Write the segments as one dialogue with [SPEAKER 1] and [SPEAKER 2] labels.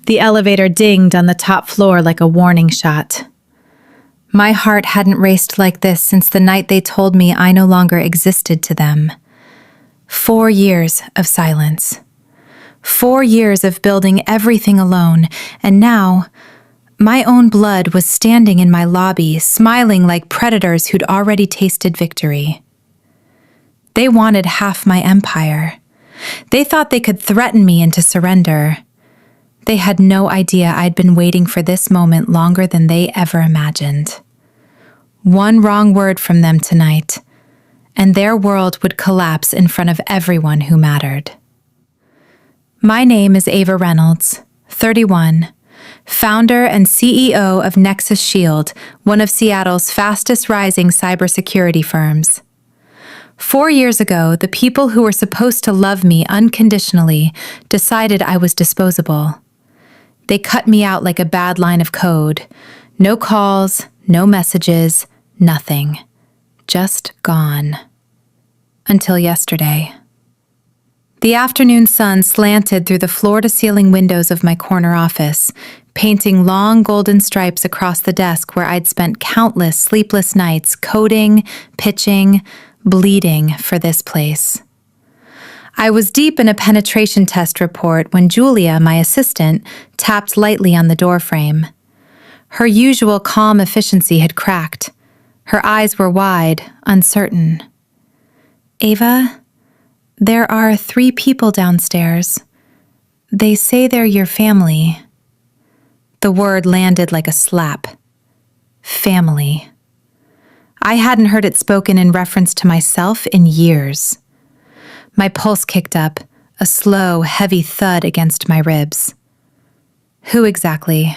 [SPEAKER 1] The elevator dinged on the top floor like a warning shot. My heart hadn't raced like this since the night they told me I no longer existed to them. 4 years of silence. 4 years of building everything alone, and now, my own blood was standing in my lobby, smiling like predators who'd already tasted victory. They wanted half my empire. They thought they could threaten me into surrender. They had no idea I'd been waiting for this moment longer than they ever imagined. One wrong word from them tonight, and their world would collapse in front of everyone who mattered. My name is Ava Reynolds, 31, founder and CEO of Nexus Shield, one of Seattle's fastest-rising cybersecurity firms. 4 years ago, the people who were supposed to love me unconditionally decided I was disposable. They cut me out like a bad line of code. No calls, no messages, nothing. Just gone. Until yesterday. The afternoon sun slanted through the floor-to-ceiling windows of my corner office, painting long golden stripes across the desk where I'd spent countless sleepless nights coding, pitching, bleeding for this place. I was deep in a penetration test report when Julia, my assistant, tapped lightly on the doorframe. Her usual calm efficiency had cracked. Her eyes were wide, uncertain. "Ava, there are 3 people downstairs. They say they're your family." The word landed like a slap. Family. I hadn't heard it spoken in reference to myself in years. My pulse kicked up, a slow, heavy thud against my ribs. "Who exactly?"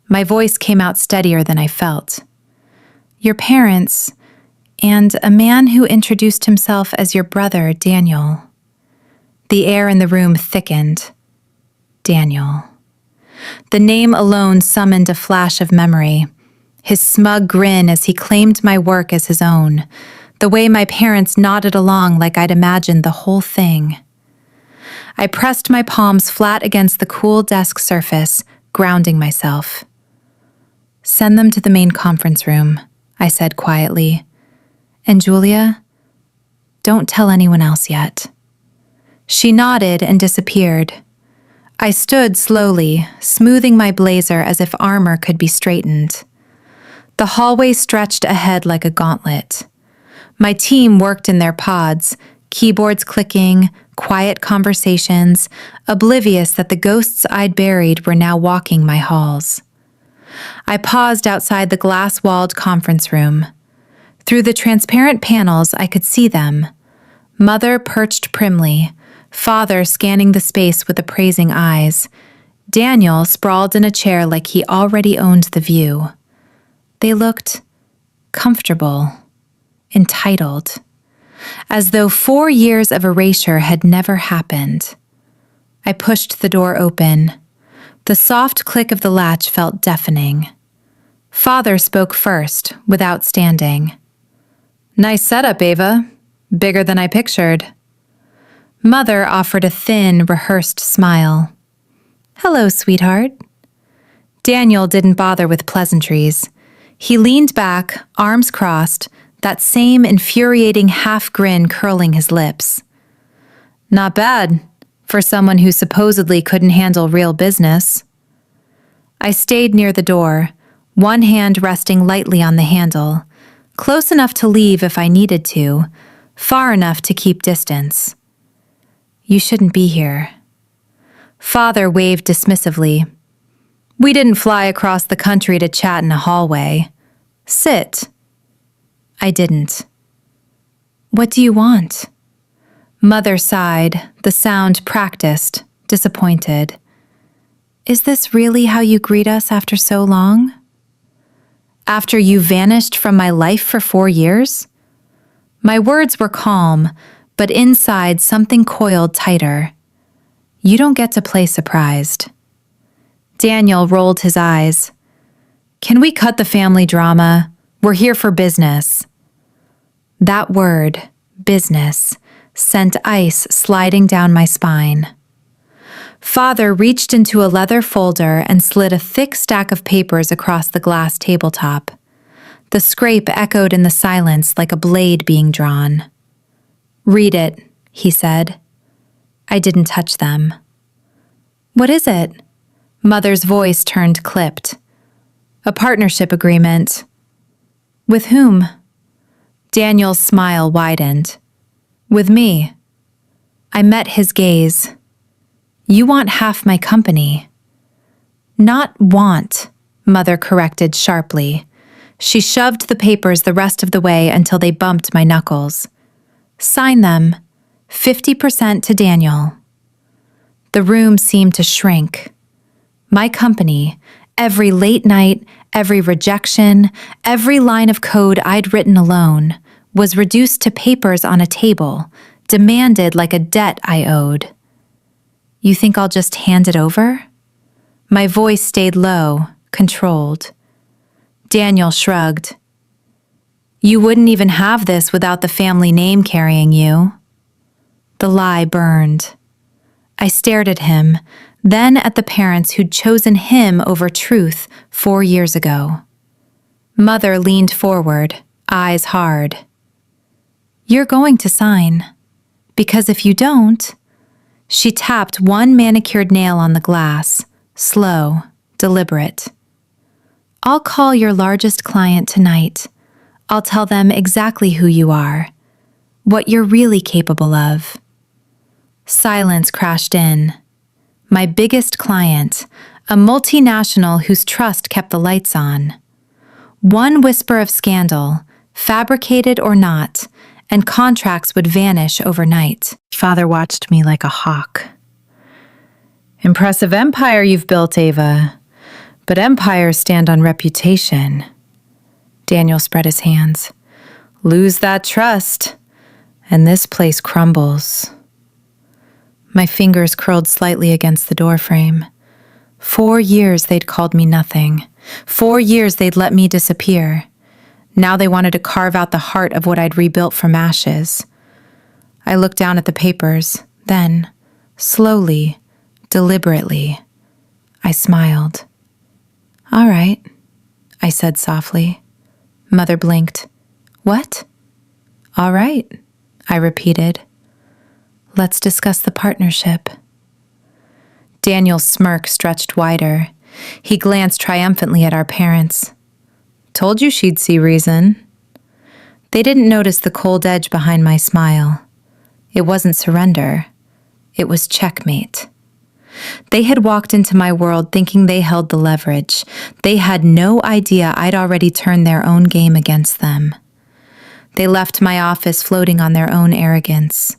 [SPEAKER 1] My voice came out steadier than I felt. "Your parents, and a man who introduced himself as your brother, Daniel." The air in the room thickened. Daniel. The name alone summoned a flash of memory. His smug grin as he claimed my work as his own. The way my parents nodded along like I'd imagined the whole thing. I pressed my palms flat against the cool desk surface, grounding myself. "Send them to the main conference room," I said quietly. "And Julia, don't tell anyone else yet." She nodded and disappeared. I stood slowly, smoothing my blazer as if armor could be straightened. The hallway stretched ahead like a gauntlet. My team worked in their pods, keyboards clicking, quiet conversations, oblivious that the ghosts I'd buried were now walking my halls. I paused outside the glass-walled conference room. Through the transparent panels, I could see them. Mother perched primly, father scanning the space with appraising eyes, Daniel sprawled in a chair like he already owned the view. They looked comfortable, entitled, as though 4 years of erasure had never happened. I pushed the door open. The soft click of the latch felt deafening. Father spoke first, without standing. "Nice setup, Ava. Bigger than I pictured." Mother offered a thin, rehearsed smile. "Hello, sweetheart." Daniel didn't bother with pleasantries. He leaned back, arms crossed, that same infuriating half grin curling his lips. "Not bad, for someone who supposedly couldn't handle real business." I stayed near the door, one hand resting lightly on the handle, close enough to leave if I needed to, far enough to keep distance. "You shouldn't be here." Father waved dismissively. "We didn't fly across the country to chat in a hallway. Sit." I didn't. "What do you want?" Mother sighed, the sound practiced, disappointed. "Is this really how you greet us after so long? After you vanished from my life for 4 years?" My words were calm, but inside something coiled tighter. "You don't get to play surprised." Daniel rolled his eyes. "Can we cut the family drama? We're here for business." That word, business, sent ice sliding down my spine. Father reached into a leather folder and slid a thick stack of papers across the glass tabletop. The scrape echoed in the silence like a blade being drawn. "Read it," he said. I didn't touch them. "What is it?" Mother's voice turned clipped. "A partnership agreement." "With whom?" Daniel's smile widened. "With me." I met his gaze. "You want half my company." "Not want," Mother corrected sharply. She shoved the papers the rest of the way until they bumped my knuckles. "Sign them. 50% to Daniel." The room seemed to shrink. My company, every late night, every rejection, every line of code I'd written alone, was reduced to papers on a table, demanded like a debt I owed. "You think I'll just hand it over?" My voice stayed low, controlled. Daniel shrugged. "You wouldn't even have this without the family name carrying you." The lie burned. I stared at him, then at the parents who'd chosen him over truth 4 years ago. Mother leaned forward, eyes hard. "You're going to sign. Because if you don't..." She tapped one manicured nail on the glass, slow, deliberate. "I'll call your largest client tonight. I'll tell them exactly who you are, what you're really capable of." Silence crashed in. My biggest client, a multinational whose trust kept the lights on. One whisper of scandal, fabricated or not, and contracts would vanish overnight. Father watched me like a hawk. "Impressive empire you've built, Ava. But empires stand on reputation." Daniel spread his hands. "Lose that trust, and this place crumbles." My fingers curled slightly against the doorframe. 4 years they'd called me nothing. 4 years they'd let me disappear. Now they wanted to carve out the heart of what I'd rebuilt from ashes. I looked down at the papers, then, slowly, deliberately, I smiled. "All right," I said softly. Mother blinked. "What?" "All right," I repeated. "Let's discuss the partnership." Daniel's smirk stretched wider. He glanced triumphantly at our parents. "Told you she'd see reason." They didn't notice the cold edge behind my smile. It wasn't surrender. It was checkmate. They had walked into my world thinking they held the leverage. They had no idea I'd already turned their own game against them. They left my office floating on their own arrogance.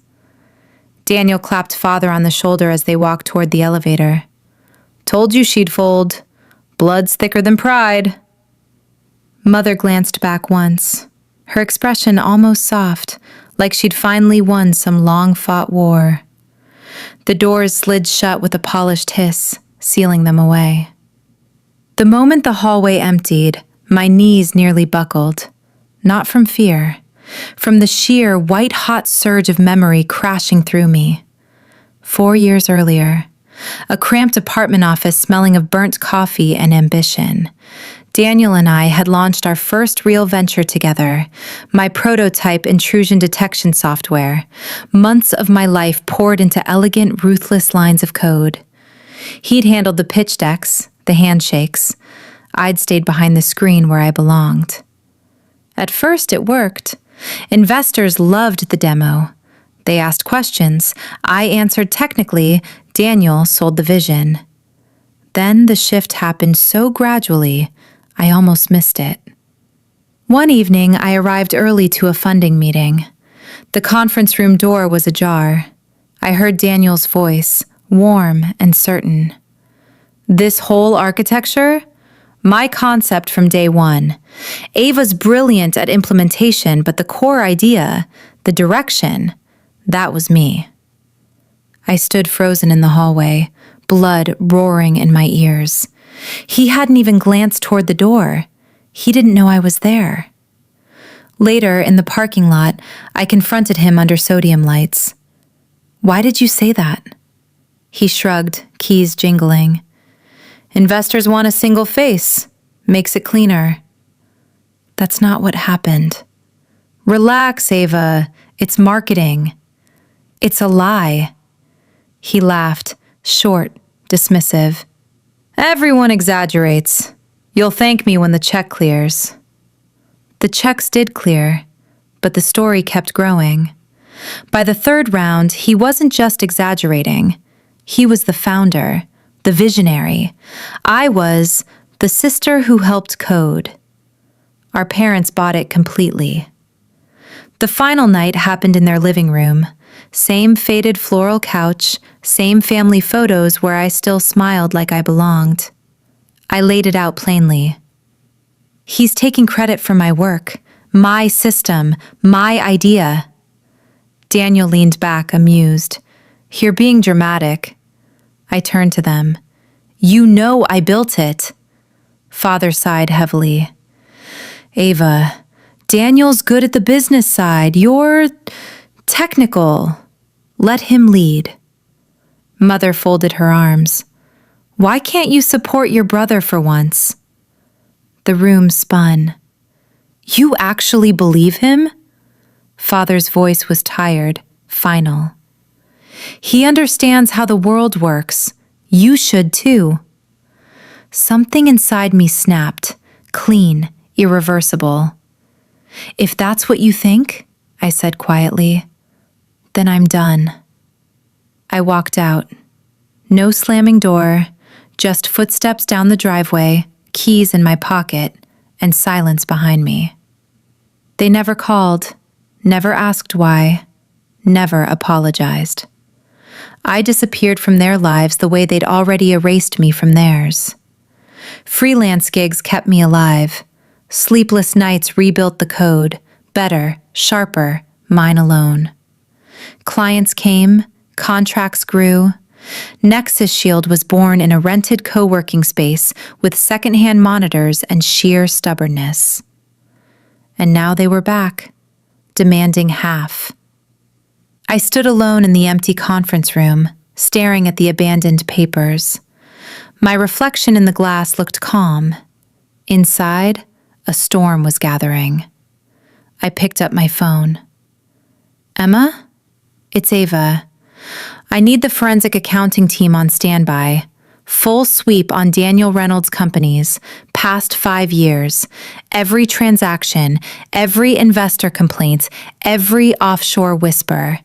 [SPEAKER 1] Daniel clapped Father on the shoulder as they walked toward the elevator. "Told you she'd fold. Blood's thicker than pride." Mother glanced back once, her expression almost soft, like she'd finally won some long-fought war. The doors slid shut with a polished hiss, sealing them away. The moment the hallway emptied, my knees nearly buckled. Not from fear, from the sheer white-hot surge of memory crashing through me. 4 years earlier, a cramped apartment office smelling of burnt coffee and ambition. Daniel and I had launched our first real venture together, my prototype intrusion detection software. Months of my life poured into elegant, ruthless lines of code. He'd handled the pitch decks, the handshakes. I'd stayed behind the screen where I belonged. At first, it worked. Investors loved the demo. They asked questions. I answered technically. Daniel sold the vision. Then the shift happened so gradually, I almost missed it. One evening, I arrived early to a funding meeting. The conference room door was ajar. I heard Daniel's voice, warm and certain. "This whole architecture? My concept from day one. Ava's brilliant at implementation, but the core idea, the direction, that was me." I stood frozen in the hallway, blood roaring in my ears. He hadn't even glanced toward the door. He didn't know I was there. Later, in the parking lot, I confronted him under sodium lights. "Why did you say that?" He shrugged, keys jingling. Investors want a single face. Makes it cleaner. That's not what happened. Relax, Ava. It's marketing. It's a lie. He laughed, short, dismissive. Everyone exaggerates. You'll thank me when the check clears. The checks did clear, but the story kept growing. By the third round, he wasn't just exaggerating. He was the founder, the visionary. I was the sister who helped code. Our parents bought it completely. The final night happened in their living room. Same faded floral couch, same family photos where I still smiled like I belonged. I laid it out plainly. He's taking credit for my work, my system, my idea. Daniel leaned back, amused. You're being dramatic. I turned to them. You know I built it. Father sighed heavily. Ava, Daniel's good at the business side. You're technical. Let him lead. Mother folded her arms. Why can't you support your brother for once? The room spun. You actually believe him? Father's voice was tired, final. He understands how the world works. You should too. Something inside me snapped, clean, irreversible. If that's what you think, I said quietly, then I'm done. I walked out. No slamming door, just footsteps down the driveway, keys in my pocket, and silence behind me. They never called, never asked why, never apologized. I disappeared from their lives the way they'd already erased me from theirs. Freelance gigs kept me alive. Sleepless nights rebuilt the code, better, sharper, mine alone. Clients came, contracts grew. Nexus Shield was born in a rented co-working space with secondhand monitors and sheer stubbornness. And now they were back, demanding half. I stood alone in the empty conference room, staring at the abandoned papers. My reflection in the glass looked calm. Inside, a storm was gathering. I picked up my phone. Emma? It's Ava. I need the forensic accounting team on standby. Full sweep on Daniel Reynolds' companies, past 5 years. Every transaction, every investor complaint, every offshore whisper.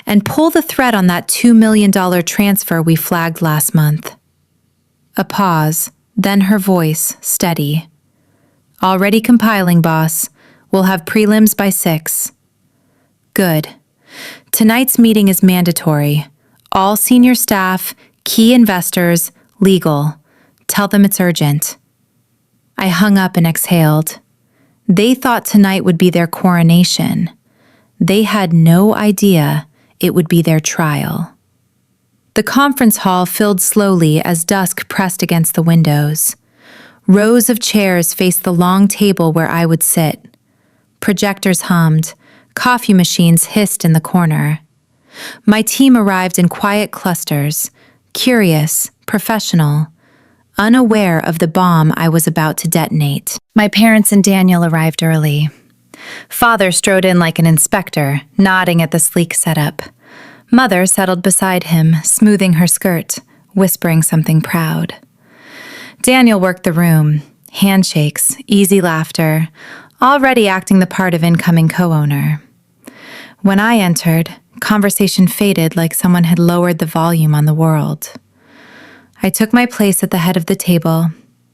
[SPEAKER 1] And pull the thread on that $2 million transfer we flagged last month. A pause, then her voice, steady. Already compiling, boss. We'll have prelims by 6. Good. Tonight's meeting is mandatory. All senior staff, key investors, legal. Tell them it's urgent. I hung up and exhaled. They thought tonight would be their coronation. They had no idea it would be their trial. The conference hall filled slowly as dusk pressed against the windows. Rows of chairs faced the long table where I would sit. Projectors hummed. Coffee machines hissed in the corner. My team arrived in quiet clusters, curious, professional, unaware of the bomb I was about to detonate. My parents and Daniel arrived early. Father strode in like an inspector, nodding at the sleek setup. Mother settled beside him, smoothing her skirt, whispering something proud. Daniel worked the room, handshakes, easy laughter, already acting the part of incoming co-owner. When I entered, conversation faded like someone had lowered the volume on the world. I took my place at the head of the table,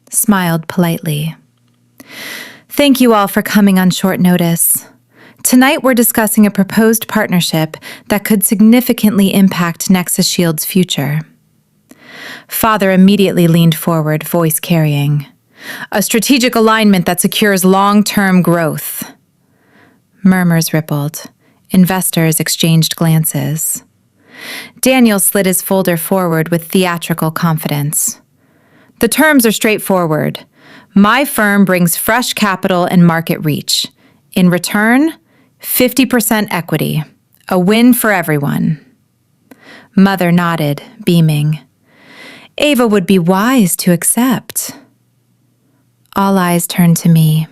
[SPEAKER 1] smiled politely. Thank you all for coming on short notice. Tonight we're discussing a proposed partnership that could significantly impact Nexus Shield's future. Father immediately leaned forward, voice carrying. A strategic alignment that secures long-term growth. Murmurs rippled. Investors exchanged glances. Daniel slid his folder forward with theatrical confidence. The terms are straightforward. My firm brings fresh capital and market reach. In return, 50% equity. A win for everyone. Mother nodded, beaming. Ava would be wise to accept. All eyes turned to me.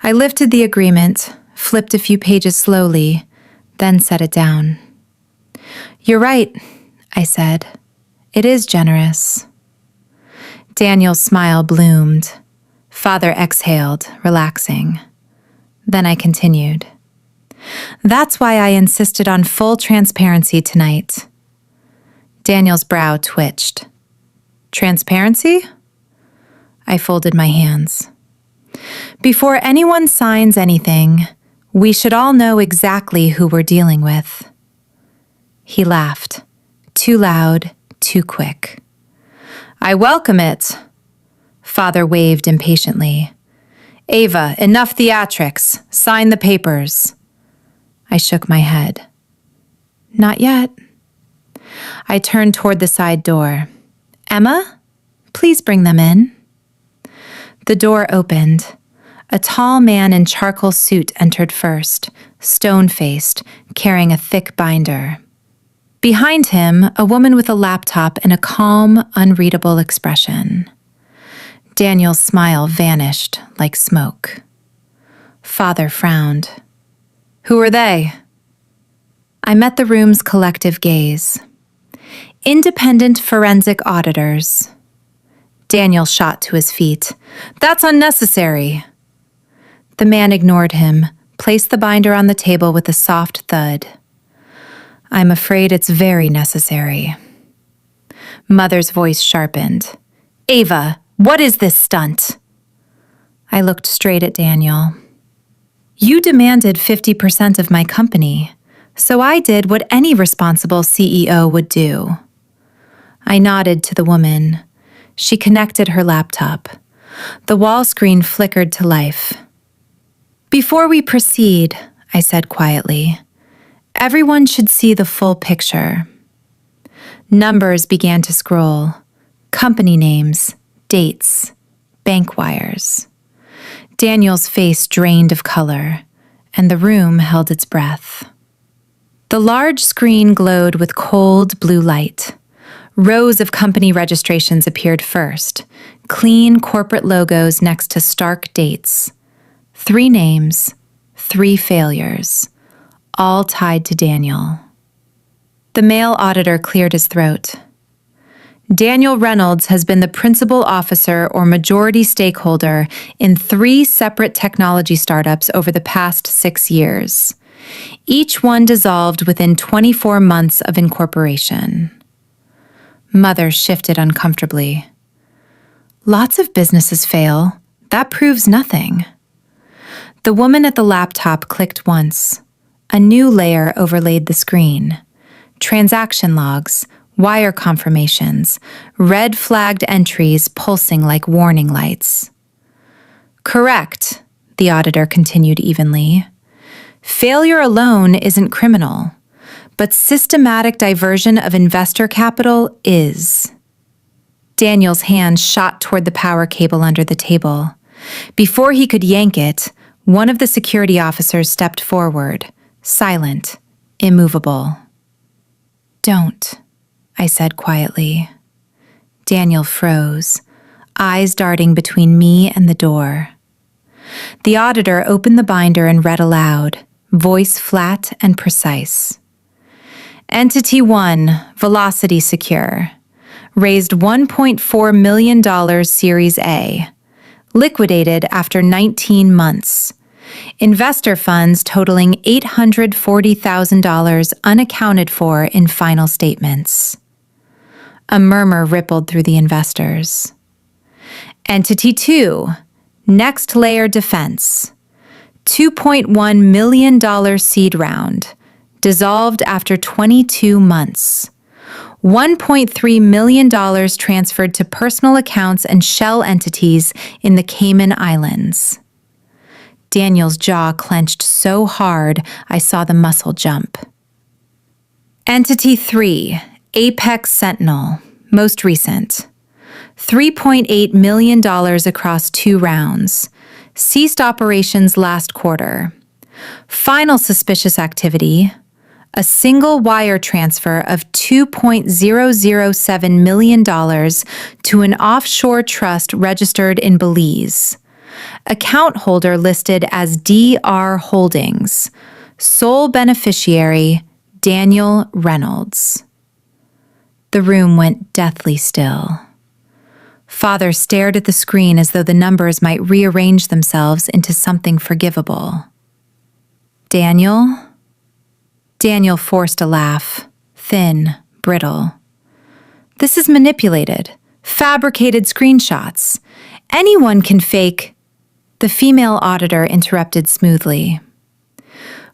[SPEAKER 1] I lifted the agreement, flipped a few pages slowly, then set it down. "You're right," I said. "It is generous." Daniel's smile bloomed. Father exhaled, relaxing. Then I continued. "That's why I insisted on full transparency tonight." Daniel's brow twitched. "Transparency?" I folded my hands. "Before anyone signs anything, we should all know exactly who we're dealing with." He laughed. Too loud, too quick. "I welcome it." Father waved impatiently. "Ava, enough theatrics. Sign the papers." I shook my head. "Not yet." I turned toward the side door. "Emma, please bring them in." The door opened. A tall man in charcoal suit entered first, stone-faced, carrying a thick binder. Behind him, a woman with a laptop and a calm, unreadable expression. Daniel's smile vanished like smoke. Father frowned. "Who are they?" I met the room's collective gaze. "Independent forensic auditors." Daniel shot to his feet. "That's unnecessary." The man ignored him, placed the binder on the table with a soft thud. "I'm afraid it's very necessary." Mother's voice sharpened. "Ava, what is this stunt?" I looked straight at Daniel. "You demanded 50% of my company, so I did what any responsible CEO would do." I nodded to the woman. She connected her laptop. The wall screen flickered to life. "Before we proceed," I said quietly, "everyone should see the full picture." Numbers began to scroll. Company names, dates, bank wires. Daniel's face drained of color, and the room held its breath. The large screen glowed with cold blue light. Rows of company registrations appeared first, clean corporate logos next to stark dates. 3 names, 3 failures, all tied to Daniel. The male auditor cleared his throat. "Daniel Reynolds has been the principal officer or majority stakeholder in 3 separate technology startups over the past 6 years. Each one dissolved within 24 months of incorporation." Mother shifted uncomfortably. "Lots of businesses fail. That proves nothing." The woman at the laptop clicked once. A new layer overlaid the screen. Transaction logs, wire confirmations, red-flagged entries pulsing like warning lights. "Correct," the auditor continued evenly. "Failure alone isn't criminal, but systematic diversion of investor capital is." Daniel's hand shot toward the power cable under the table. Before he could yank it, one of the security officers stepped forward, silent, immovable. "Don't," I said quietly. Daniel froze, eyes darting between me and the door. The auditor opened the binder and read aloud, voice flat and precise. "Entity 1, Velocity Secure, raised $1.4 million Series A, liquidated after 19 months. Investor funds totaling $840,000 unaccounted for in final statements." A murmur rippled through the investors. "Entity 2, Next Layer Defense, $2.1 million seed round, dissolved after 22 months. $1.3 million transferred to personal accounts and shell entities in the Cayman Islands." Daniel's jaw clenched so hard I saw the muscle jump. "Entity 3, Apex Sentinel, most recent. $3.8 million across 2 rounds. Ceased operations last quarter. Final suspicious activity, a single wire transfer of $2.007 million to an offshore trust registered in Belize. Account holder listed as DR Holdings. Sole beneficiary, Daniel Reynolds. The room went deathly still. Father stared at the screen as though the numbers might rearrange themselves into something forgivable. Daniel? Daniel forced a laugh, thin, brittle. This is manipulated, fabricated screenshots. Anyone can fake. The female auditor interrupted smoothly.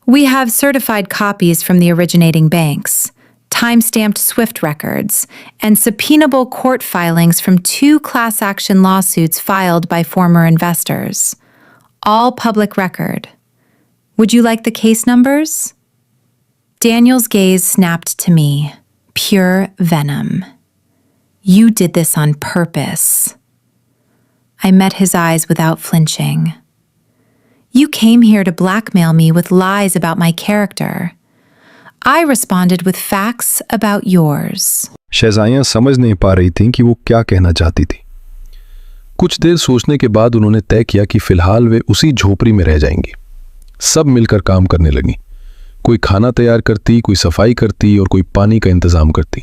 [SPEAKER 1] We have certified copies from the originating banks, time-stamped SWIFT records, and subpoenable court filings from 2 class action lawsuits filed by former investors. All public record. Would you like the case numbers? Daniel's gaze snapped to me, pure venom. You did this on purpose. I met his eyes without flinching. You came here to blackmail me with lies about my character. I responded with facts about yours.
[SPEAKER 2] शहजादियां समझ नहीं पा रही थीं कि वो क्या कहना चाहती थी। कुछ देर सोचने के बाद उन्होंने तय किया कि फिलहाल वे उसी झोपड़ी में रह जाएंगी। सब मिलकर काम करने लगी। कोई खाना तैयार करती, कोई सफाई करती और कोई पानी का इंतजाम करती।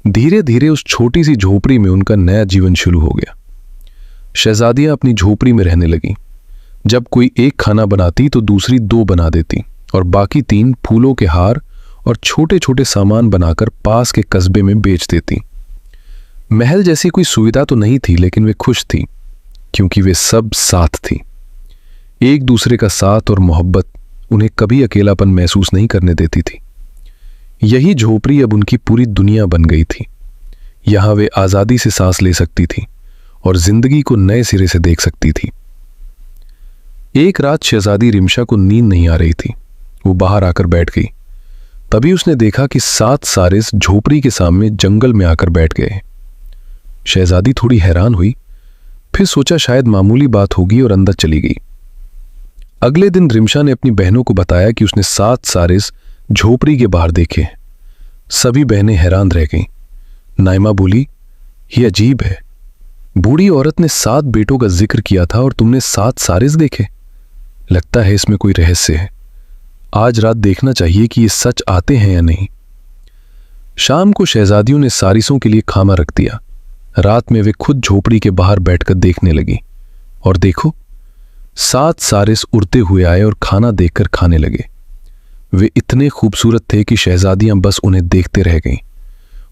[SPEAKER 2] धीरे धीरे उस छोटी सी झोपड़ी में उनका नया जीवन शुरू हो गया। शहजादियां अपनी झोपड़ी में रहने लगीं। जब कोई एक खाना बनाती तो दूसरी 2 बना देती और बाकी 3 फूलों के हार और छोटे छोटे सामान बनाकर पास के कस्बे में बेच देती। महल जैसी कोई सुविधा तो नहीं थी, लेकिन वे खुश थी क्योंकि वे सब साथ थी। एक दूसरे का साथ और मोहब्बत उन्हें कभी अकेलापन महसूस नहीं करने देती थी। यही झोपड़ी अब उनकी पूरी दुनिया बन गई थी। यहां वे आजादी से सांस ले सकती थी और जिंदगी को नए सिरे से देख सकती थी। एक रात शहजादी रिमशा को नींद नहीं आ रही थी। वो बाहर आकर बैठ गई। तभी उसने देखा कि 7 सारिस झोपड़ी के सामने जंगल में आकर बैठ गए। शहजादी थोड़ी हैरान हुई, फिर सोचा शायद मामूली बात होगी और अंदर चली गई। अगले दिन रिमशा ने अपनी बहनों को बताया कि उसने 7 सारिस झोपड़ी के बाहर देखे। सभी बहनें हैरान रह गईं। नाइमा बोली, यह अजीब है। बूढ़ी औरत ने 7 बेटों का जिक्र किया था और तुमने 7 सारिस देखे। लगता है इसमें कोई रहस्य है। आज रात देखना चाहिए कि ये सच आते हैं या नहीं। शाम को शहजादियों ने सारिसों के लिए खाना रख दिया। रात में वे खुद झोपड़ी के बाहर बैठकर देखने लगी और देखो, 7 सारिस उड़ते हुए आए और खाना देखकर खाने लगे। वे इतने खूबसूरत थे कि शहजादियां बस उन्हें देखते रह गईं।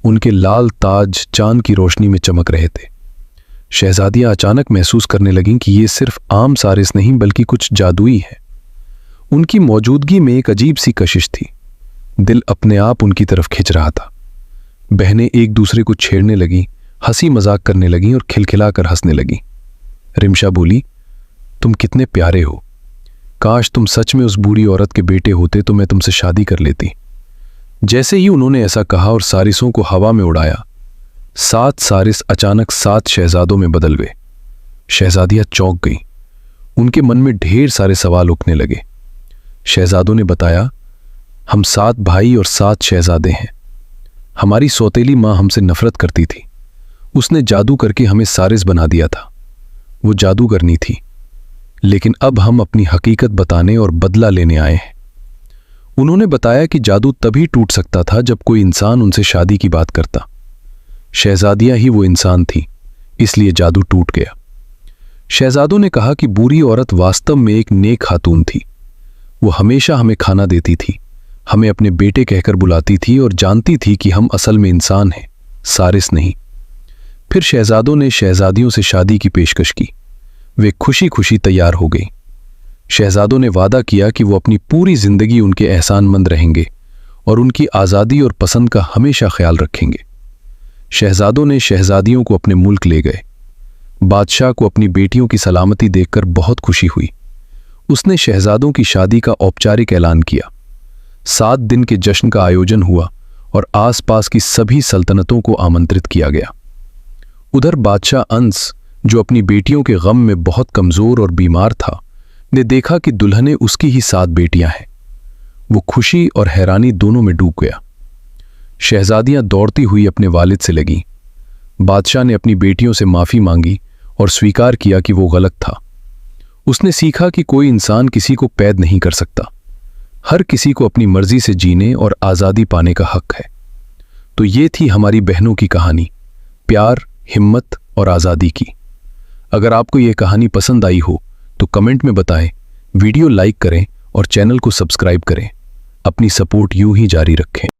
[SPEAKER 2] उनके लाल ताज चांद की रोशनी में चमक रहे थे। शहजादियां अचानक महसूस करने लगीं कि ये सिर्फ आम सारिस नहीं बल्कि कुछ जादुई है। उनकी मौजूदगी में एक अजीब सी कशिश थी। दिल अपने आप उनकी तरफ खिंच रहा था। बहनें एक दूसरे को छेड़ने लगीं, हंसी मजाक करने लगीं और खिलखिलाकर हंसने लगीं। रिमशा बोली, तुम कितने प्यारे हो। काश तुम सच में उस बूढ़ी औरत के बेटे होते तो मैं तुमसे शादी कर लेती। जैसे ही उन्होंने ऐसा कहा और सारिसों को हवा में उड़ाया, 7 सारिस अचानक 7 शहजादों में बदल गए। शहजादियां चौंक गईं। उनके मन में ढेर सारे सवाल उठने लगे। शहजादों ने बताया, हम 7 भाई और 7 शहजादे हैं। हमारी सौतेली माँ हमसे नफरत करती थी। उसने जादू करके हमें सारिस बना दिया था। वो जादूगरनी थी। लेकिन अब हम अपनी हकीकत बताने और बदला लेने आए हैं। उन्होंने बताया कि जादू तभी टूट सकता था जब कोई इंसान उनसे शादी की बात करता। शहजादियां ही वो इंसान थी, इसलिए जादू टूट गया। शहजादों ने कहा कि बूढ़ी औरत वास्तव में एक नेक खातून थी। वो हमेशा हमें खाना देती थी, हमें अपने बेटे कहकर बुलाती थी और जानती थी कि हम असल में इंसान हैं, सारिस नहीं। फिर शहजादों ने शहजादियों से शादी की पेशकश की। वे खुशी खुशी तैयार हो गई। शहजादों ने वादा किया कि वो अपनी पूरी जिंदगी उनके एहसानमंद रहेंगे और उनकी आज़ादी और पसंद का हमेशा ख्याल रखेंगे। शहजादों ने शहजादियों को अपने मुल्क ले गए। बादशाह को अपनी बेटियों की सलामती देखकर बहुत खुशी हुई। उसने शहजादों की शादी का औपचारिक ऐलान किया। 7 दिन के जश्न का आयोजन हुआ और आसपास की सभी सल्तनतों को आमंत्रित किया गया। उधर बादशाह अंस, जो अपनी बेटियों के गम में बहुत कमजोर और बीमार था, ने देखा कि दुल्हनें उसकी ही 7 बेटियां हैं। वो खुशी और हैरानी दोनों में डूब गया। शहजादियां दौड़ती हुई अपने वालिद से लगीं। बादशाह ने अपनी बेटियों से माफी मांगी और स्वीकार किया कि वो गलत था। उसने सीखा कि कोई इंसान किसी को कैद नहीं कर सकता। हर किसी को अपनी मर्जी से जीने और आज़ादी पाने का हक है। तो ये थी हमारी बहनों की कहानी, प्यार, हिम्मत और आज़ादी की। अगर आपको ये कहानी पसंद आई हो तो कमेंट में बताएं, वीडियो लाइक करें और चैनल को सब्सक्राइब करें। अपनी सपोर्ट यूं ही जारी रखें।